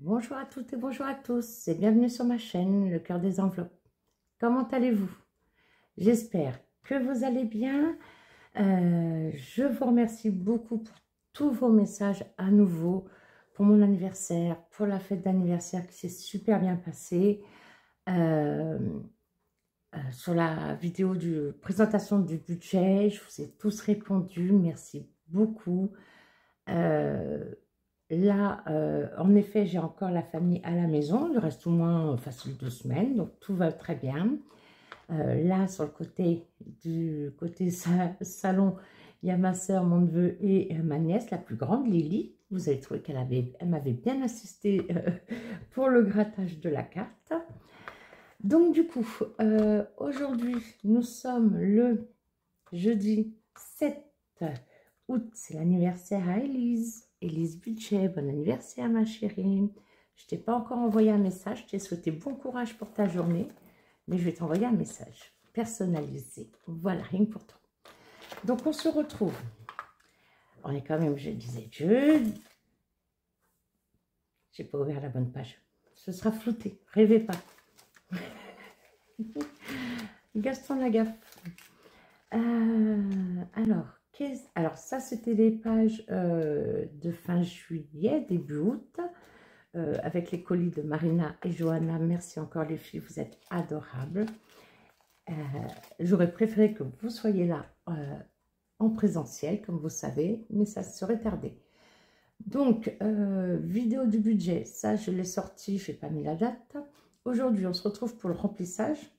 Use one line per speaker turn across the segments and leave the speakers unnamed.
Bonjour à toutes et bonjour à tous et bienvenue sur ma chaîne Le Cœur des Enveloppes. Comment allez-vous? J'espère que vous allez bien. Je vous remercie beaucoup pour tous vos messages à nouveau, pour mon anniversaire, pour la fête d'anniversaire qui s'est super bien passée, sur la vidéo de présentation du budget. Je vous ai tous répondu, merci beaucoup. Là, en effet, j'ai encore la famille à la maison. Il reste au moins facile 2 semaines, donc tout va très bien. Là, sur le côté salon, il y a ma soeur, mon neveu et ma nièce, la plus grande, Lily. Vous avez trouvé elle m'avait bien assisté pour le grattage de la carte. Donc, du coup, aujourd'hui, nous sommes le jeudi 7 août. C'est l'anniversaire à Élise. Élise Budget, bon anniversaire ma chérie. Je t'ai pas encore envoyé un message, je t'ai souhaité bon courage pour ta journée, mais je vais t'envoyer un message personnalisé. Voilà, rien que pour toi. Donc on se retrouve. On est quand même, je disais, j'ai pas ouvert la bonne page. Ce sera flouté, rêvez pas. Gaston Lagaffe. Alors ça c'était les pages de fin juillet, début août, avec les colis de Marina et Johanna. Merci encore les filles, vous êtes adorables. J'aurais préféré que vous soyez là en présentiel, comme vous savez, mais ça serait tardé. Donc, vidéo du budget, ça je l'ai sorti, je n'ai pas mis la date. Aujourd'hui, on se retrouve pour le remplissage.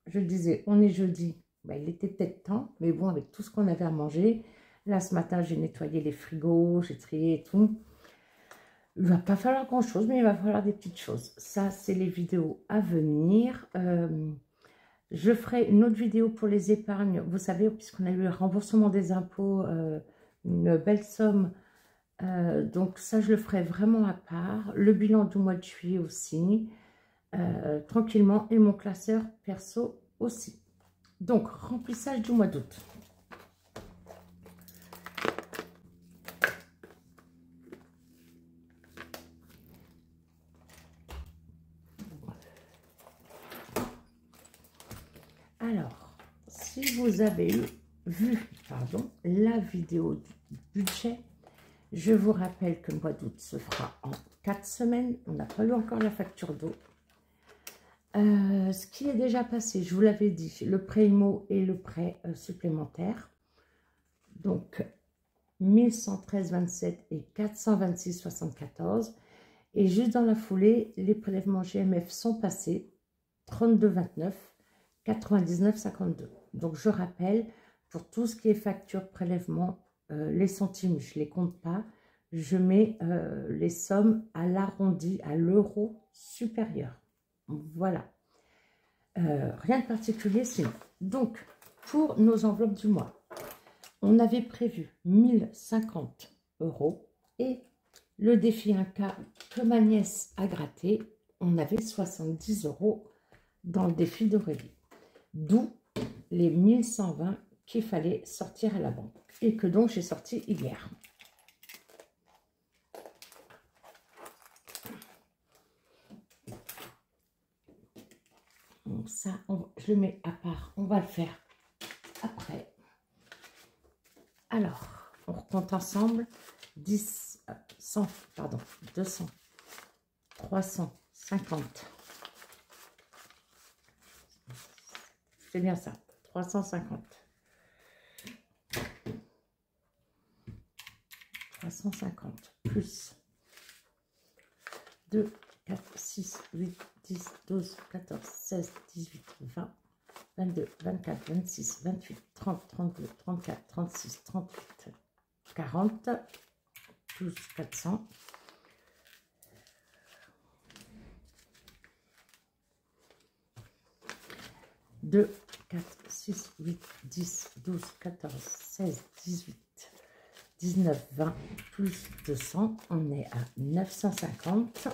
Je le disais, on est jeudi, il était peut-être temps, mais bon, avec tout ce qu'on avait à manger. Là, ce matin, j'ai nettoyé les frigos, j'ai trié et tout. Il ne va pas falloir grand-chose, mais il va falloir des petites choses. Ça, c'est les vidéos à venir. Je ferai une autre vidéo pour les épargnes. Vous savez, puisqu'on a eu le remboursement des impôts, une belle somme. Donc ça, je le ferai vraiment à part. Le bilan du mois de juillet aussi, tranquillement. Et mon classeur perso aussi. Donc, remplissage du mois d'août. Alors, si vous avez vu la vidéo du budget, je vous rappelle que le mois d'août se fera en 4 semaines. On n'a pas eu encore la facture d'eau. Ce qui est déjà passé, je vous l'avais dit, le prêt IMO et le prêt supplémentaire. Donc, 1113,27 et 426,74. Et juste dans la foulée, les prélèvements GMF sont passés, 32,29, 99,52. Donc, je rappelle, pour tout ce qui est facture, prélèvement, les centimes, je ne les compte pas. Je mets les sommes à l'arrondi, à l'euro supérieur. Voilà. Rien de particulier sinon. Donc, pour nos enveloppes du mois, on avait prévu 1050 € et le défi 1K que ma nièce a gratté, on avait 70 € dans le défi d'Aurélie. D'où les 1120 qu'il fallait sortir à la banque et que donc j'ai sorti hier. Donc ça, je le mets à part, on va le faire après. Alors, on recompte ensemble 10, 100, pardon, 200, 350. C'est bien ça, 350. 350 plus 2, 4, 6, 8, 10, 12, 14, 16, 18, 20, 22, 24, 26, 28, 30, 32, 34, 36, 38, 40, plus 400. 2, 4, 6, 8, 10, 12, 14, 16, 18, 19, 20, plus 200. On est à 950.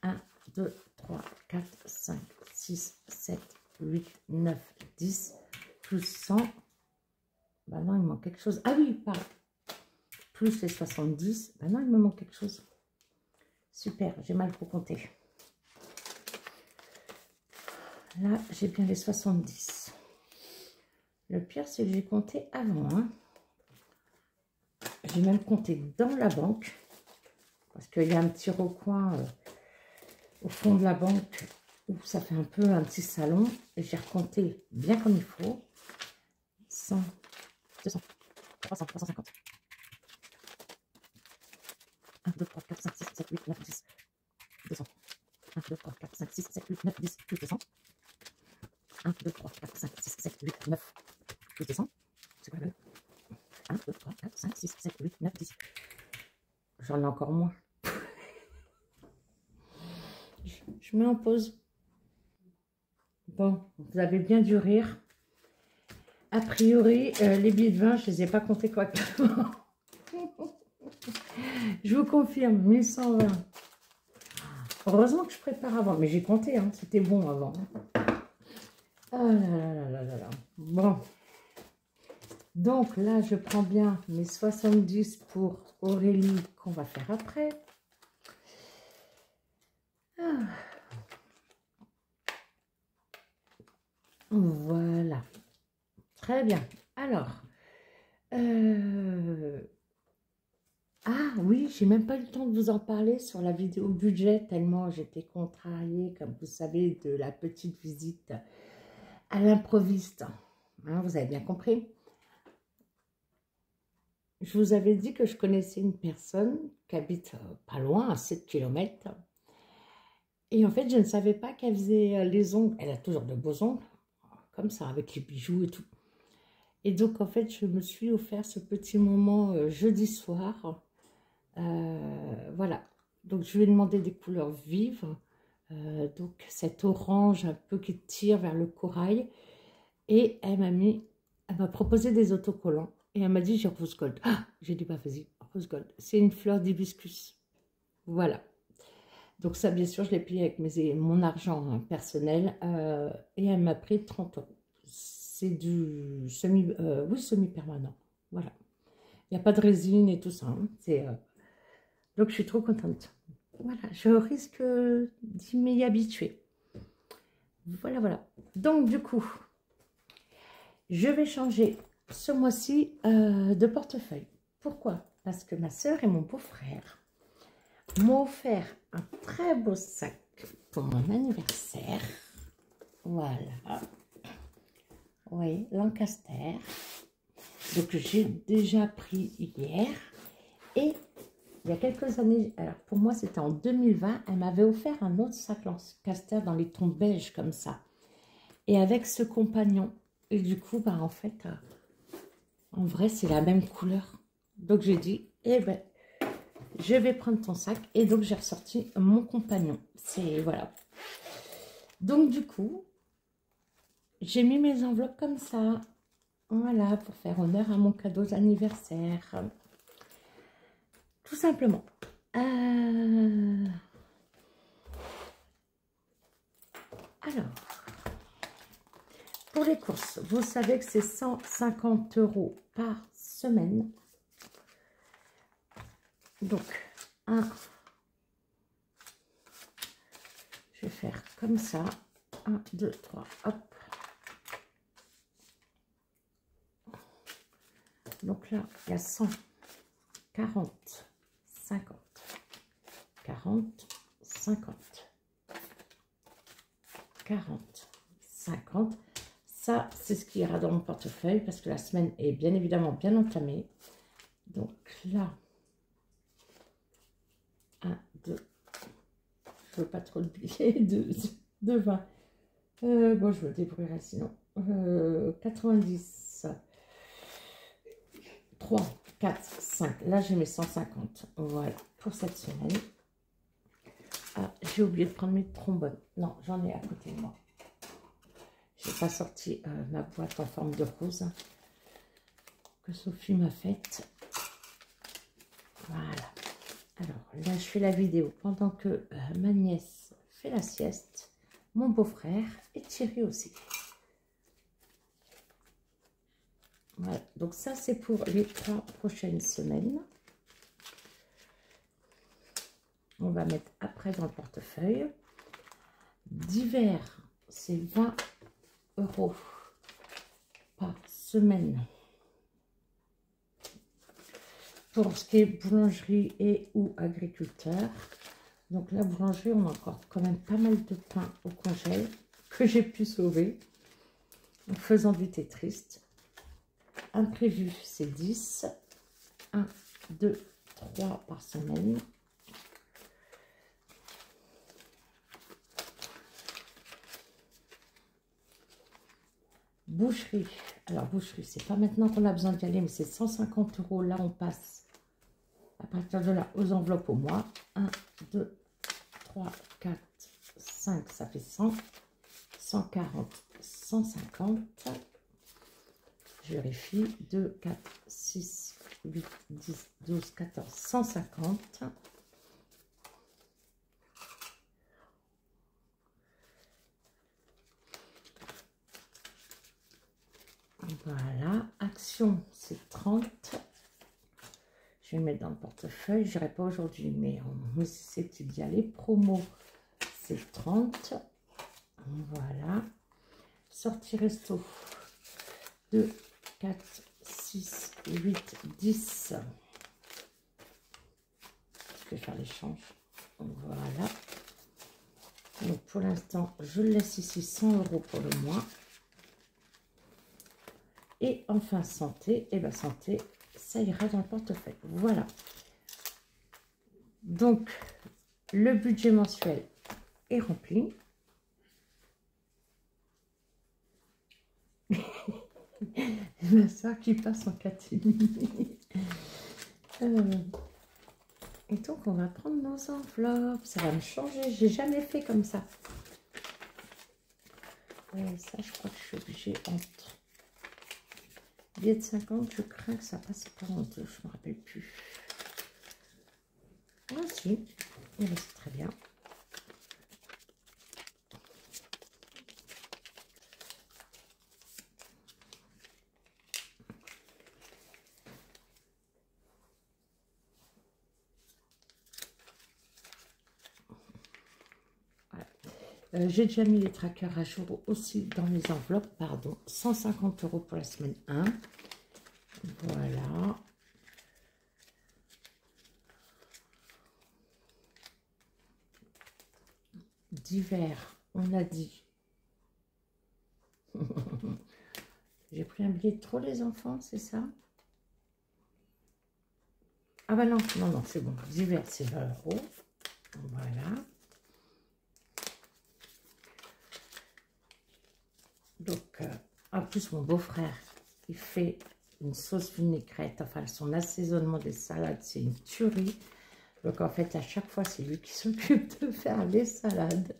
1, 2, 3, 4, 5, 6, 7, 8, 9, 10, plus 100. Bah non, il me manque quelque chose. Ah oui, pardon. Plus les 70. Bah non, il me manque quelque chose. Super, j'ai mal compté. Là, j'ai bien les 70. Le pire, c'est que j'ai compté avant. Hein. J'ai même compté dans la banque. Parce qu'il y a un petit recoin au fond de la banque où ça fait un peu un petit salon. Et j'ai recompté bien comme il faut. 100, 200, 300, 350. 1, 2, 3, 4, 5, 6, 7, 8, 9, 10. 200. 1, 2, 3, 4, 5, 6, 7, 8, 9, 10, plus 200. 1, 2, 3, 4, 5, 6, 7, 8, 9, plus 200. C'est quoi le 1, 2, 3, 4, 5, 6, 7, 8, 9, 10. J'en ai encore moins. Je mets en pause. Bon, vous avez bien dû rire. A priori, les billets de vin, je ne les ai pas comptés correctement. Je vous confirme, 1120. Heureusement que je prépare avant, mais j'ai compté, hein, c'était bon avant. Oh là là là là là. Bon. Donc là, je prends bien mes 70 pour Aurélie qu'on va faire après. Ah. Voilà. Très bien. Alors. Ah oui, j'ai même pas eu le temps de vous en parler sur la vidéo budget, tellement j'étais contrariée, comme vous savez, de la petite visite à l'improviste. Hein, vous avez bien compris. Je vous avais dit que je connaissais une personne qui habite pas loin, à 7 km. Et en fait, je ne savais pas qu'elle faisait les ongles. Elle a toujours de beaux ongles, comme ça, avec les bijoux et tout. Et donc, en fait, je me suis offert ce petit moment jeudi soir. Voilà. Donc, je lui ai demandé des couleurs vives. Donc, cet orange un peu qui tire vers le corail. Et elle m'a proposé des autocollants. Et elle m'a dit, j'ai rose gold. Ah, j'ai dit, bah vas-y, rose gold. C'est une fleur d'hibiscus. Voilà. Donc ça, bien sûr, je l'ai payé avec mon argent hein, personnel. Et elle m'a pris 30 €. C'est du semi-permanent. Voilà. Il n'y a pas de résine et tout ça. Hein. Donc, je suis trop contente. Voilà, je risque d'y m'y habituer. Voilà, voilà. Donc, du coup, je vais changer ce mois-ci de portefeuille. Pourquoi? Parce que ma soeur et mon beau-frère m'ont offert un très beau sac pour mon anniversaire. Voilà. Oui, Lancaster. Donc, j'ai déjà pris hier. Et il y a quelques années, alors pour moi, c'était en 2020, elle m'avait offert un autre sac Lancaster dans les tons beige comme ça. Et avec ce compagnon. Et du coup, bah, en fait, en vrai, c'est la même couleur. Donc, j'ai dit, eh ben, je vais prendre ton sac. Et donc, j'ai ressorti mon compagnon. C'est, voilà. Donc, du coup, j'ai mis mes enveloppes comme ça. Voilà, pour faire honneur à mon cadeau d'anniversaire. Tout simplement. Alors, pour les courses, vous savez que c'est 150 € par semaine. Donc, je vais faire comme ça. 1, 2, 3, hop. Donc là, il y a 100, 40, 50, 40, 50, 40, 50. Ça, c'est ce qui ira dans mon portefeuille parce que la semaine est bien évidemment bien entamée. Donc là, 1, 2, je ne veux pas trop de billets de 20. Bon, je me débrouillerai sinon. 90, 3, 4, 5. Là, j'ai mes 150. Voilà, pour cette semaine. Ah, j'ai oublié de prendre mes trombones. Non, j'en ai à côté de moi. Je n'ai pas sorti ma boîte en forme de rose que Sophie m'a faite. Voilà. Alors, là, je fais la vidéo pendant que ma nièce fait la sieste, mon beau-frère et Thierry aussi. Voilà. Donc, ça, c'est pour les 3 prochaines semaines. on va mettre après dans le portefeuille. D'hiver, c'est 20 € par semaine. Pour ce qui est boulangerie et ou agriculteur. Donc la boulangerie, on a encore quand même pas mal de pain au congèle que j'ai pu sauver en faisant du Tetris. Imprévu, c'est 10. 1, 2, 3 par semaine. Boucherie. Alors, boucherie, c'est pas maintenant qu'on a besoin d'y aller, mais c'est 150 €. Là, on passe à partir de là aux enveloppes au mois. 1, 2, 3, 4, 5, ça fait 100. 140, 150. Je vérifie. 2, 4, 6, 8, 10, 12, 14, 150. Voilà, action c'est 30. Je vais le mettre dans le portefeuille, je n'irai pas aujourd'hui, mais on essaie d'y aller. Promo c'est 30. Voilà. Sortie resto 2, 4, 6, 8, 10. Je vais faire l'échange. Voilà. Donc pour l'instant, je laisse ici 100 € pour le mois. Et enfin, santé, et bien santé, ça ira dans le portefeuille. Voilà. Donc, le budget mensuel est rempli. Ma soeur qui passe en catimini. Et donc, on va prendre nos enveloppes. Ça va me changer. J'ai jamais fait comme ça. Ça, je crois que je suis obligée entre... Billet de 50, je crains que ça passe pas en deux, je ne me rappelle plus. Ah si, c'est très bien. Voilà. J'ai déjà mis les trackers à jour aussi dans les enveloppes, pardon. 150 € pour la semaine 1. Voilà. D'hiver, on a dit. J'ai pris un billet de trop les enfants, c'est ça? Ah bah non, non, non, c'est bon. D'hiver, c'est 20 €. Voilà. Donc, en plus, mon beau-frère, il fait une sauce vinaigrette. Enfin, son assaisonnement des salades, c'est une tuerie. Donc, en fait, à chaque fois, c'est lui qui s'occupe de faire les salades.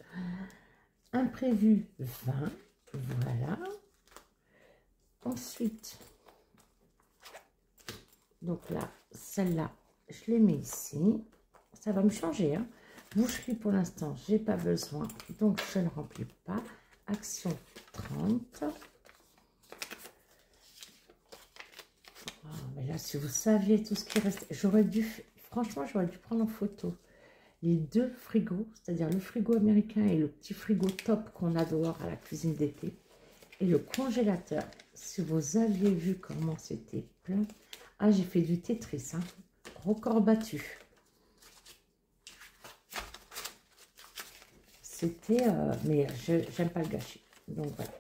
Imprévu, 20. Voilà. Ensuite, donc là, celle-là, je les mets ici. Ça va me changer, hein. Boucherie, pour l'instant, j'ai pas besoin. Donc, je ne remplis pas. Action 30. Oh, mais là, si vous saviez tout ce qui reste, j'aurais dû, franchement, j'aurais dû prendre en photo les deux frigos, c'est-à-dire le frigo américain et le petit frigo top qu'on a dehors à la cuisine d'été, et le congélateur. Si vous aviez vu comment c'était plein. Ah, j'ai fait du Tetris, hein. Record battu. C'était, mais j'aime pas le gâchis. Donc voilà.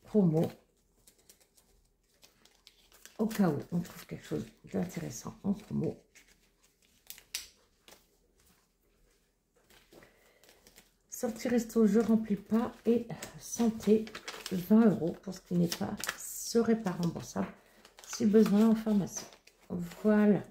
Promo. Au cas où on trouve quelque chose d'intéressant en promo. Sortie resto, je ne remplis pas. Et santé, 20 € pour ce qui n'est pas, serait pas remboursable si besoin en pharmacie. Voilà.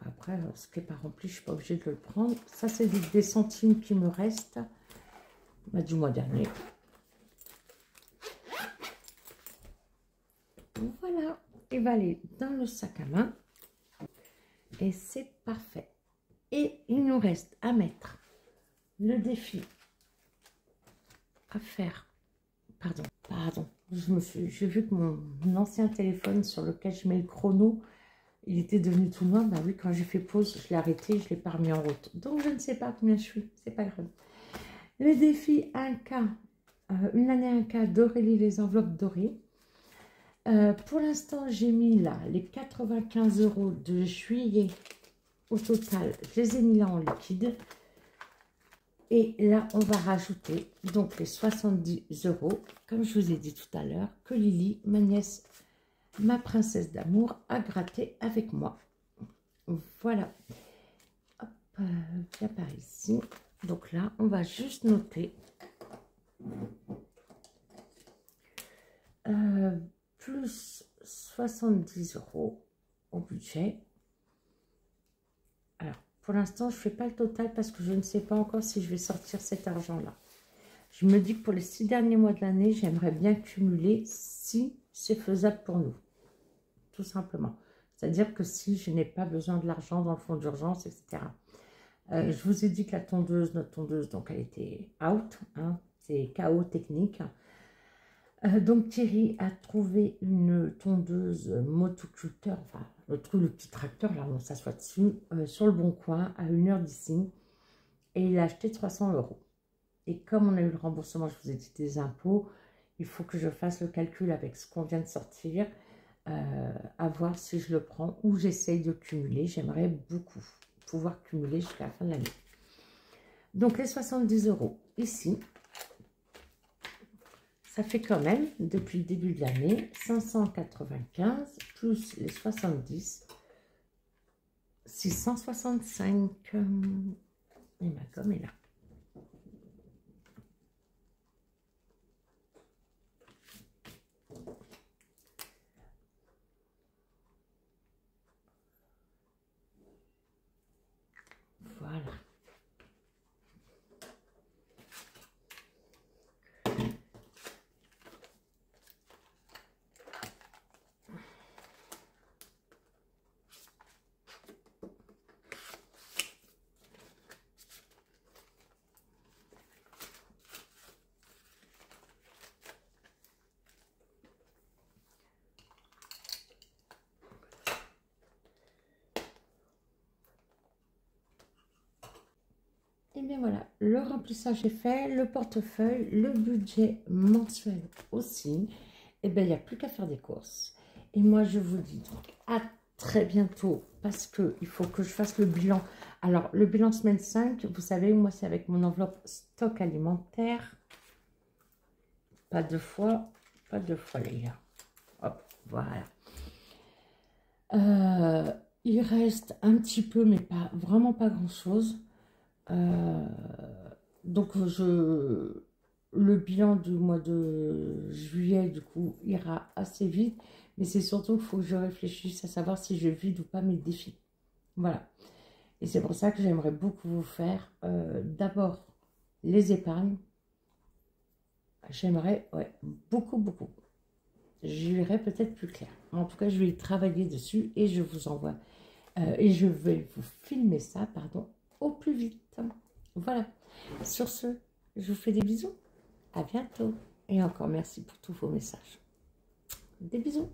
Après, ce qui n'est pas rempli, je ne suis pas obligée de le prendre. Ça, c'est des centimes qui me restent du mois dernier. Voilà. Il va aller dans le sac à main. Et c'est parfait. Et il nous reste à mettre le défi à faire pardon. J'ai vu que mon ancien téléphone sur lequel je mets le chrono, il était devenu tout noir. Bah oui, quand j'ai fait pause, je l'ai arrêté, je l'ai pas remis en route. Donc je ne sais pas combien je suis, c'est pas grave. Le défi 1K, une année 1K d'Aurélie, les enveloppes dorées. Pour l'instant, j'ai mis là les 95 € de juillet. Au total, je les ai mis là en liquide. Et là, on va rajouter donc les 70 €, comme je vous ai dit tout à l'heure, que Lily, ma nièce, ma princesse d'amour, a gratté avec moi. Voilà. Hop, viens par ici. Donc là, on va juste noter plus 70 € au budget. Alors, pour l'instant, je ne fais pas le total parce que je ne sais pas encore si je vais sortir cet argent-là. Je me dis que pour les 6 derniers mois de l'année, j'aimerais bien cumuler si c'est faisable pour nous. Tout simplement. C'est-à-dire que si je n'ai pas besoin de l'argent dans le fonds d'urgence, etc. Je vous ai dit que la tondeuse, notre tondeuse, donc elle était out. Hein, c'est KO technique. Donc Thierry a trouvé une tondeuse motoculteur, enfin le petit tracteur là, on s'assoit dessus, sur le Bon Coin à 1 heure d'ici, et il a acheté 300 €. Et comme on a eu le remboursement, je vous ai dit, des impôts, il faut que je fasse le calcul avec ce qu'on vient de sortir, à voir si je le prends ou j'essaye de cumuler. J'aimerais beaucoup pouvoir cumuler jusqu'à la fin de l'année. Donc les 70 € ici. Ça fait quand même, depuis le début de l'année, 595 plus les 70, 665. Et ma gomme est là. Voilà. Et bien voilà, le remplissage est fait, le portefeuille, le budget mensuel aussi. Et bien il n'y a plus qu'à faire des courses. Et moi je vous dis donc à très bientôt parce qu'il faut que je fasse le bilan. Alors le bilan semaine 5, vous savez, moi c'est avec mon enveloppe stock alimentaire. Pas deux fois les gars. Hop, voilà. Il reste un petit peu, mais pas vraiment pas grand chose. Donc le bilan du mois de juillet du coup ira assez vite, mais c'est surtout qu'il faut que je réfléchisse à savoir si je vide ou pas mes défis. Voilà, et c'est pour ça que j'aimerais beaucoup vous faire d'abord les épargnes. J'aimerais, ouais, beaucoup. J'irai peut-être plus clair. En tout cas, je vais y travailler dessus et je vous envoie et je vais vous filmer ça, pardon, au plus vite. Voilà. Sur ce, je vous fais des bisous. À bientôt. Et encore merci pour tous vos messages. Des bisous.